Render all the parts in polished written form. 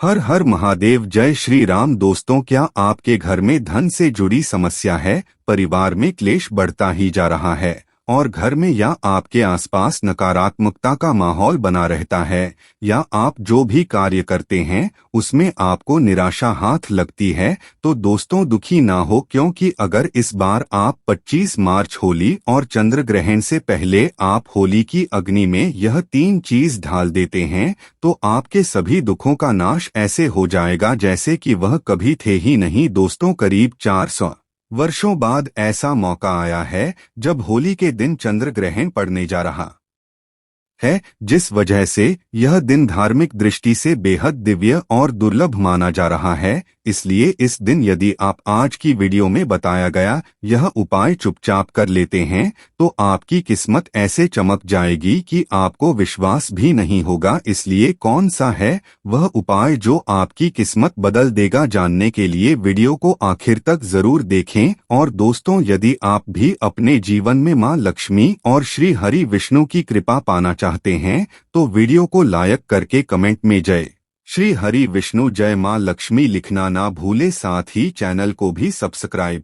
हर हर महादेव। जय श्री राम। दोस्तों, क्या आपके घर में धन से जुड़ी समस्या है? परिवार में क्लेश बढ़ता ही जा रहा है और घर में या आपके आसपास नकारात्मकता का माहौल बना रहता है, या आप जो भी कार्य करते हैं उसमें आपको निराशा हाथ लगती है, तो दोस्तों दुखी ना हो, क्योंकि अगर इस बार आप 25 मार्च होली और चंद्र ग्रहण से पहले आप होली की अग्नि में यह 3 चीज ढाल देते हैं तो आपके सभी दुखों का नाश ऐसे हो जाएगा जैसे कि वह कभी थे ही नहीं। दोस्तों, करीब 400 वर्षों बाद ऐसा मौका आया है जब होली के दिन चंद्र ग्रहण पड़ने जा रहा है, जिस वजह से यह दिन धार्मिक दृष्टि से बेहद दिव्य और दुर्लभ माना जा रहा है। इसलिए इस दिन यदि आप आज की वीडियो में बताया गया यह उपाय चुपचाप कर लेते हैं तो आपकी किस्मत ऐसे चमक जाएगी कि आपको विश्वास भी नहीं होगा। इसलिए कौन सा है वह उपाय जो आपकी किस्मत बदल देगा, जानने के लिए वीडियो को आखिर तक जरूर देखें। और दोस्तों, यदि आप भी अपने जीवन में मां लक्ष्मी और श्री हरि विष्णु की कृपा पाना चाहते हैं तो वीडियो को लाइक करके कमेंट में जय श्री हरि विष्णु जय मां लक्ष्मी लिखना ना भूले, साथ ही चैनल को भी सब्सक्राइब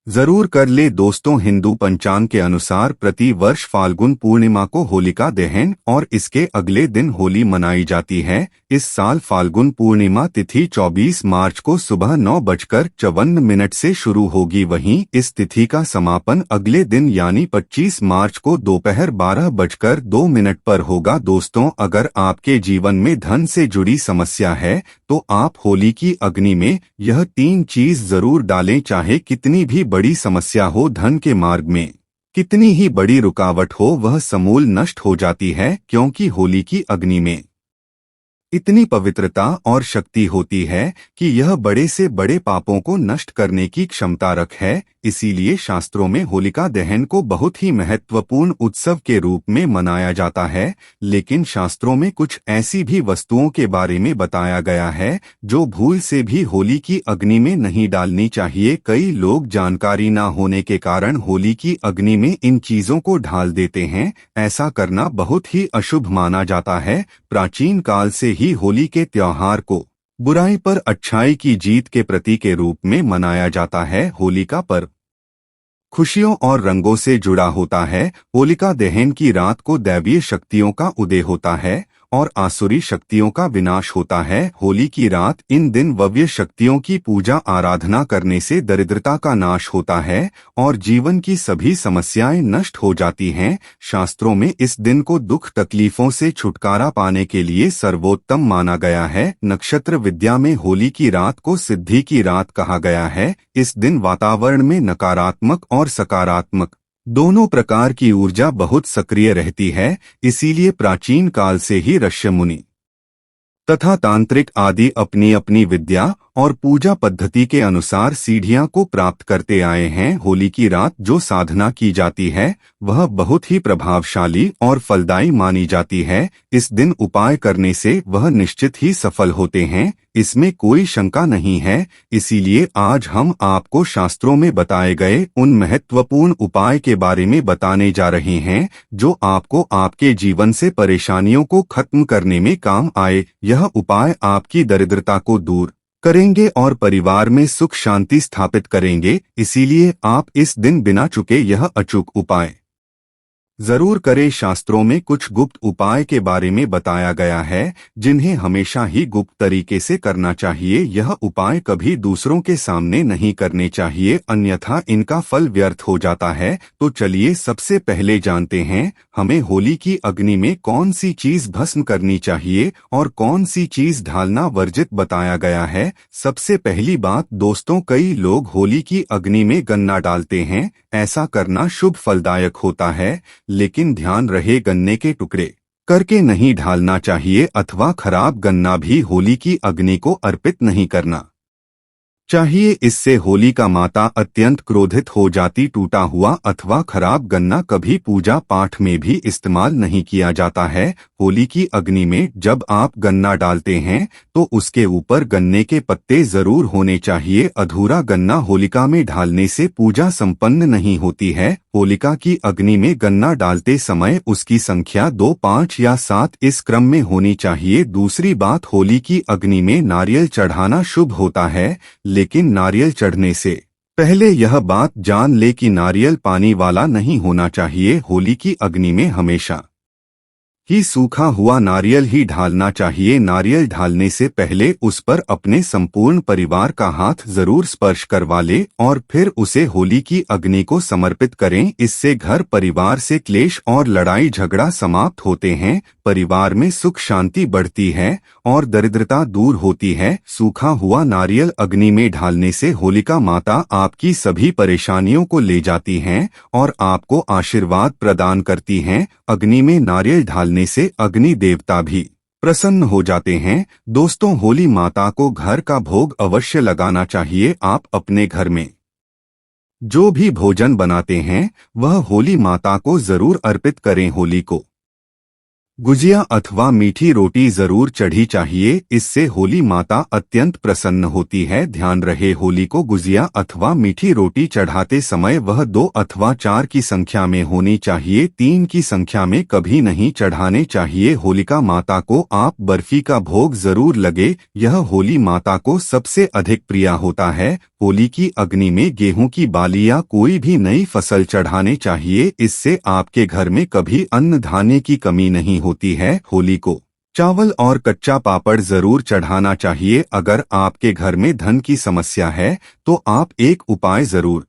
जरूर कर ले। दोस्तों, हिंदू पंचांग के अनुसार प्रति वर्ष फाल्गुन पूर्णिमा को होलिका दहन और इसके अगले दिन होली मनाई जाती है। इस साल फाल्गुन पूर्णिमा तिथि 24 मार्च को सुबह 9:54 से शुरू होगी। वहीं इस तिथि का समापन अगले दिन यानी 25 मार्च को दोपहर 12:02 पर होगा। दोस्तों, अगर आपके जीवन में धन से जुड़ी समस्या है तो आप होली की अग्नि में यह 3 चीज जरूर डालें। चाहे कितनी भी बड़ी समस्या हो, धन के मार्ग में कितनी ही बड़ी रुकावट हो, वह समूल नष्ट हो जाती है, क्योंकि होली की अग्नि में इतनी पवित्रता और शक्ति होती है कि यह बड़े से बड़े पापों को नष्ट करने की क्षमता रख है। इसीलिए शास्त्रों में होलिका दहन को बहुत ही महत्वपूर्ण उत्सव के रूप में मनाया जाता है। लेकिन शास्त्रों में कुछ ऐसी भी वस्तुओं के बारे में बताया गया है जो भूल से भी होली की अग्नि में नहीं डालनी चाहिए। कई लोग जानकारी न होने के कारण होली की अग्नि में इन चीजों को ढाल देते हैं। ऐसा करना बहुत ही अशुभ माना जाता है। प्राचीन काल से ही होली के त्योहार को बुराई पर अच्छाई की जीत के प्रतीक के रूप में मनाया जाता है। होली का पर्व खुशियों और रंगों से जुड़ा होता है। होलिका दहन की रात को दैवीय शक्तियों का उदय होता है और आसुरी शक्तियों का विनाश होता है। होली की रात इन दिन भव्य शक्तियों की पूजा आराधना करने से दरिद्रता का नाश होता है और जीवन की सभी समस्याएं नष्ट हो जाती हैं। शास्त्रों में इस दिन को दुख तकलीफों से छुटकारा पाने के लिए सर्वोत्तम माना गया है। नक्षत्र विद्या में होली की रात को सिद्धि की रात कहा गया है। इस दिन वातावरण में नकारात्मक और सकारात्मक दोनों प्रकार की ऊर्जा बहुत सक्रिय रहती है। इसीलिए प्राचीन काल से ही ऋषि मुनि तथा तांत्रिक आदि अपनी अपनी विद्या और पूजा पद्धति के अनुसार सीढ़ियां को प्राप्त करते आए हैं। होली की रात जो साधना की जाती है वह बहुत ही प्रभावशाली और फलदायी मानी जाती है। इस दिन उपाय करने से वह निश्चित ही सफल होते हैं, इसमें कोई शंका नहीं है। इसीलिए आज हम आपको शास्त्रों में बताए गए उन महत्वपूर्ण उपाय के बारे में बताने जा रहे हैं जो आपको आपके जीवन से परेशानियों को खत्म करने में काम आए। यह उपाय आपकी दरिद्रता को दूर करेंगे और परिवार में सुख शांति स्थापित करेंगे। इसीलिए आप इस दिन बिना चुके यह अचूक उपाय जरूर करें। शास्त्रों में कुछ गुप्त उपाय के बारे में बताया गया है जिन्हें हमेशा ही गुप्त तरीके से करना चाहिए। यह उपाय कभी दूसरों के सामने नहीं करने चाहिए, अन्यथा इनका फल व्यर्थ हो जाता है। तो चलिए सबसे पहले जानते हैं हमें होली की अग्नि में कौन सी चीज भस्म करनी चाहिए और कौन सी चीज ढालना वर्जित बताया गया है। सबसे पहली बात दोस्तों, कई लोग होली की अग्नि में गन्ना डालते हैं। ऐसा करना शुभ फलदायक होता है, लेकिन ध्यान रहे गन्ने के टुकड़े करके नहीं ढालना चाहिए अथवा खराब गन्ना भी होली की अग्नि को अर्पित नहीं करना चाहिए। इससे होली का माता अत्यंत क्रोधित हो जाती। टूटा हुआ अथवा खराब गन्ना कभी पूजा पाठ में भी इस्तेमाल नहीं किया जाता है। होली की अग्नि में जब आप गन्ना डालते हैं तो उसके ऊपर गन्ने के पत्ते जरूर होने चाहिए। अधूरा गन्ना होलिका में डालने से पूजा संपन्न नहीं होती है। होलिका की अग्नि में गन्ना डालते समय उसकी संख्या 2, 5 या 7 इस क्रम में होनी चाहिए। दूसरी बात, होली की अग्नि में नारियल चढ़ाना शुभ होता है, लेकिन नारियल चढ़ने से पहले यह बात जान ले कि नारियल पानी वाला नहीं होना चाहिए। होली की अग्नि में हमेशा ही सूखा हुआ नारियल ही ढालना चाहिए। नारियल ढालने से पहले उस पर अपने संपूर्ण परिवार का हाथ जरूर स्पर्श करवा ले और फिर उसे होली की अग्नि को समर्पित करें। इससे घर परिवार से क्लेश और लड़ाई झगड़ा समाप्त होते हैं, परिवार में सुख शांति बढ़ती है और दरिद्रता दूर होती है। सूखा हुआ नारियल अग्नि में ढालने से होलिका माता आपकी सभी परेशानियों को ले जाती हैं और आपको आशीर्वाद प्रदान करती हैं। अग्नि में नारियल ढालने से अग्नि देवता भी प्रसन्न हो जाते हैं। दोस्तों, होली माता को घर का भोग अवश्य लगाना चाहिए। आप अपने घर में जो भी भोजन बनाते हैं वह होली माता को जरूर अर्पित करें। होली को गुजिया अथवा मीठी रोटी जरूर चढ़ी चाहिए, इससे होली माता अत्यंत प्रसन्न होती है। ध्यान रहे, होली को गुजिया अथवा मीठी रोटी चढ़ाते समय वह 2 अथवा 4 की संख्या में होनी चाहिए, 3 की संख्या में कभी नहीं चढ़ाने चाहिए। होलिका माता को आप बर्फी का भोग जरूर लगे, यह होली माता को सबसे अधिक प्रिय होता है। होली की अग्नि में गेहूं की बाली या कोई भी नई फसल चढ़ाने चाहिए, इससे आपके घर में कभी अन्न धान्य की कमी नहीं होती है। होली को चावल और कच्चा पापड़ जरूर चढ़ाना चाहिए। अगर आपके घर में धन की समस्या है तो आप एक उपाय जरूर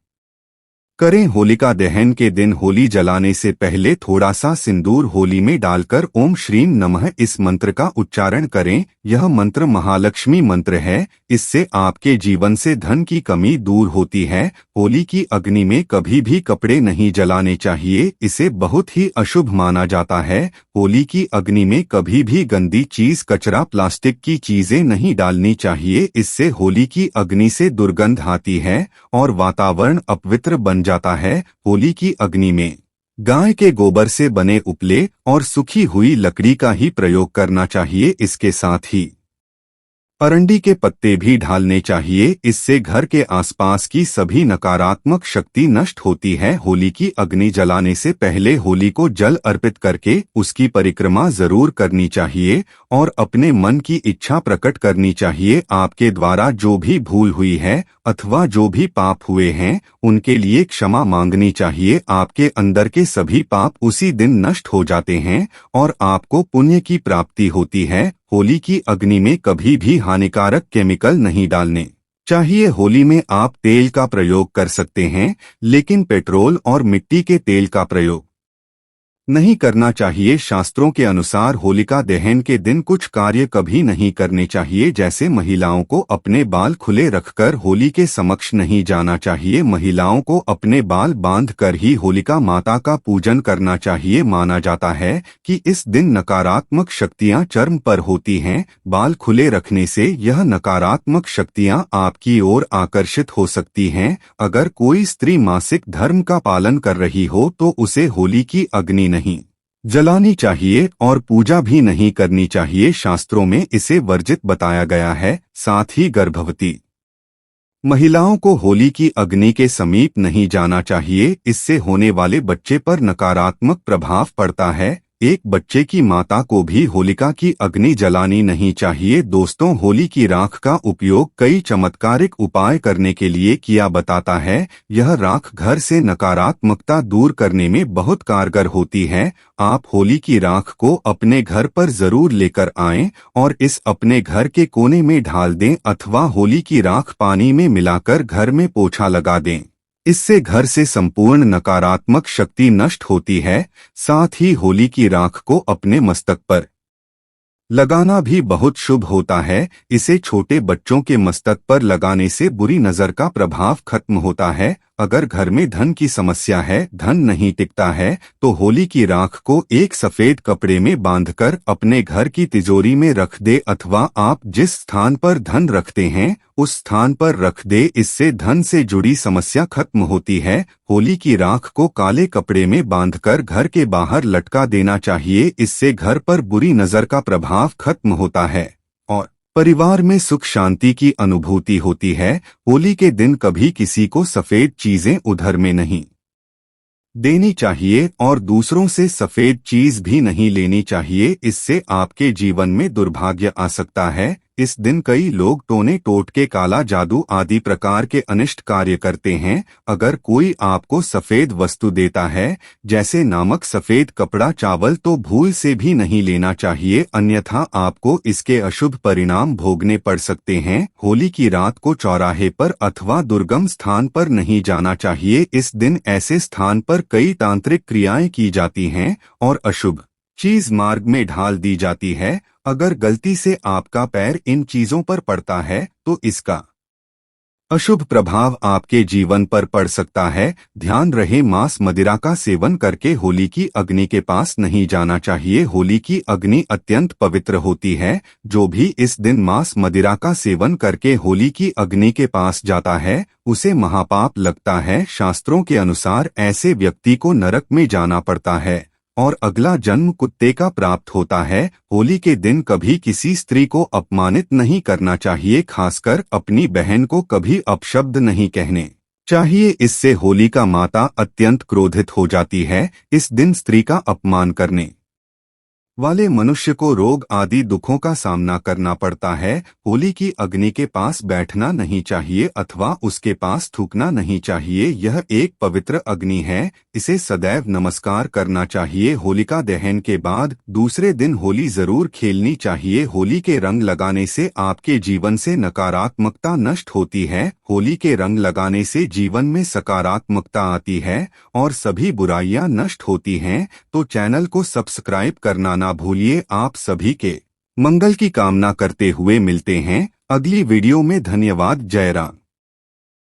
करें। होलिका दहन के दिन होली जलाने से पहले थोड़ा सा सिंदूर होली में डालकर ओम श्रीम नमः इस मंत्र का उच्चारण करें। यह मंत्र महालक्ष्मी मंत्र है, इससे आपके जीवन से धन की कमी दूर होती है। होली की अग्नि में कभी भी कपड़े नहीं जलाने चाहिए, इसे बहुत ही अशुभ माना जाता है। होली की अग्नि में कभी भी गंदी चीज, कचरा, प्लास्टिक की चीजें नहीं डालनी चाहिए, इससे होली की अग्नि से दुर्गंध आती है और वातावरण अपवित्र बन जाता है। होली की अग्नि में गाय के गोबर से बने उपले और सूखी हुई लकड़ी का ही प्रयोग करना चाहिए। इसके साथ ही अरंडी के पत्ते भी डालने चाहिए, इससे घर के आसपास की सभी नकारात्मक शक्ति नष्ट होती है। होली की अग्नि जलाने से पहले होली को जल अर्पित करके उसकी परिक्रमा जरूर करनी चाहिए और अपने मन की इच्छा प्रकट करनी चाहिए। आपके द्वारा जो भी भूल हुई है अथवा जो भी पाप हुए हैं उनके लिए क्षमा मांगनी चाहिए। आपके अंदर के सभी पाप उसी दिन नष्ट हो जाते हैं और आपको पुण्य की प्राप्ति होती है। होली की अग्नि में कभी भी हानिकारक केमिकल नहीं डालने चाहिए। होली में आप तेल का प्रयोग कर सकते हैं, लेकिन पेट्रोल और मिट्टी के तेल का प्रयोग नहीं करना चाहिए। शास्त्रों के अनुसार होलिका दहन के दिन कुछ कार्य कभी नहीं करने चाहिए, जैसे महिलाओं को अपने बाल खुले रखकर होली के समक्ष नहीं जाना चाहिए। महिलाओं को अपने बाल बांधकर ही होलिका माता का पूजन करना चाहिए। माना जाता है कि इस दिन नकारात्मक शक्तियां चरम पर होती हैं। बाल खुले रखने से यह नकारात्मक शक्तियां आपकी ओर आकर्षित हो सकती हैं। अगर कोई स्त्री मासिक धर्म का पालन कर रही हो तो उसे होली की अग्नि नहीं जलानी चाहिए और पूजा भी नहीं करनी चाहिए। शास्त्रों में इसे वर्जित बताया गया है। साथ ही गर्भवती महिलाओं को होली की अग्नि के समीप नहीं जाना चाहिए, इससे होने वाले बच्चे पर नकारात्मक प्रभाव पड़ता है। एक बच्चे की माता को भी होलिका की अग्नि जलानी नहीं चाहिए। दोस्तों, होली की राख का उपयोग कई चमत्कारिक उपाय करने के लिए किया बताता है। यह राख घर से नकारात्मकता दूर करने में बहुत कारगर होती है। आप होली की राख को अपने घर पर जरूर लेकर आएं और इस अपने घर के कोने में डाल दें अथवा होली की राख पानी में मिलाकर घर में पोछा लगा दें। इससे घर से संपूर्ण नकारात्मक शक्ति नष्ट होती है। साथ ही होली की राख को अपने मस्तक पर लगाना भी बहुत शुभ होता है। इसे छोटे बच्चों के मस्तक पर लगाने से बुरी नजर का प्रभाव खत्म होता है। अगर घर में धन की समस्या है, धन नहीं टिकता है, तो होली की राख को एक सफेद कपड़े में बांधकर अपने घर की तिजोरी में रख दे अथवा आप जिस स्थान पर धन रखते हैं उस स्थान पर रख दे। इससे धन से जुड़ी समस्या खत्म होती है। होली की राख को काले कपड़े में बांधकर घर के बाहर लटका देना चाहिए, इससे घर पर बुरी नजर का प्रभाव खत्म होता है और परिवार में सुख शांति की अनुभूति होती है। होली के दिन कभी किसी को सफेद चीजें उधार में नहीं देनी चाहिए और दूसरों से सफेद चीज भी नहीं लेनी चाहिए, इससे आपके जीवन में दुर्भाग्य आ सकता है। इस दिन कई लोग टोने टोटके, काला जादू आदि प्रकार के अनिष्ट कार्य करते हैं। अगर कोई आपको सफेद वस्तु देता है, जैसे नमक, सफेद कपड़ा, चावल, तो भूल से भी नहीं लेना चाहिए, अन्यथा आपको इसके अशुभ परिणाम भोगने पड़ सकते हैं। होली की रात को चौराहे पर अथवा दुर्गम स्थान पर नहीं जाना चाहिए। इस दिन ऐसे स्थान पर कई तांत्रिक क्रियाएं की जाती हैं और अशुभ चीज मार्ग में ढाल दी जाती है। अगर गलती से आपका पैर इन चीजों पर पड़ता है तो इसका अशुभ प्रभाव आपके जीवन पर पड़ सकता है। ध्यान रहे, मांस मदिरा का सेवन करके होली की अग्नि के पास नहीं जाना चाहिए। होली की अग्नि अत्यंत पवित्र होती है। जो भी इस दिन मांस मदिरा का सेवन करके होली की अग्नि के पास जाता है, उसे महापाप लगता है। शास्त्रों के अनुसार ऐसे व्यक्ति को नरक में जाना पड़ता है और अगला जन्म कुत्ते का प्राप्त होता है। होली के दिन कभी किसी स्त्री को अपमानित नहीं करना चाहिए, खासकर अपनी बहन को कभी अपशब्द नहीं कहने चाहिए, इससे होलिका माता अत्यंत क्रोधित हो जाती है। इस दिन स्त्री का अपमान करने वाले मनुष्य को रोग आदि दुखों का सामना करना पड़ता है। होली की अग्नि के पास बैठना नहीं चाहिए अथवा उसके पास थूकना नहीं चाहिए। यह एक पवित्र अग्नि है, इसे सदैव नमस्कार करना चाहिए। होलिका दहन के बाद दूसरे दिन होली जरूर खेलनी चाहिए। होली के रंग लगाने से आपके जीवन से नकारात्मकता नष्ट होती है। होली के रंग लगाने से जीवन में सकारात्मकता आती है और सभी बुराइयां नष्ट होती हैं। तो चैनल को सब्सक्राइब करना ना भूलिए। आप सभी के मंगल की कामना करते हुए मिलते हैं अगली वीडियो में। धन्यवाद। जय राम।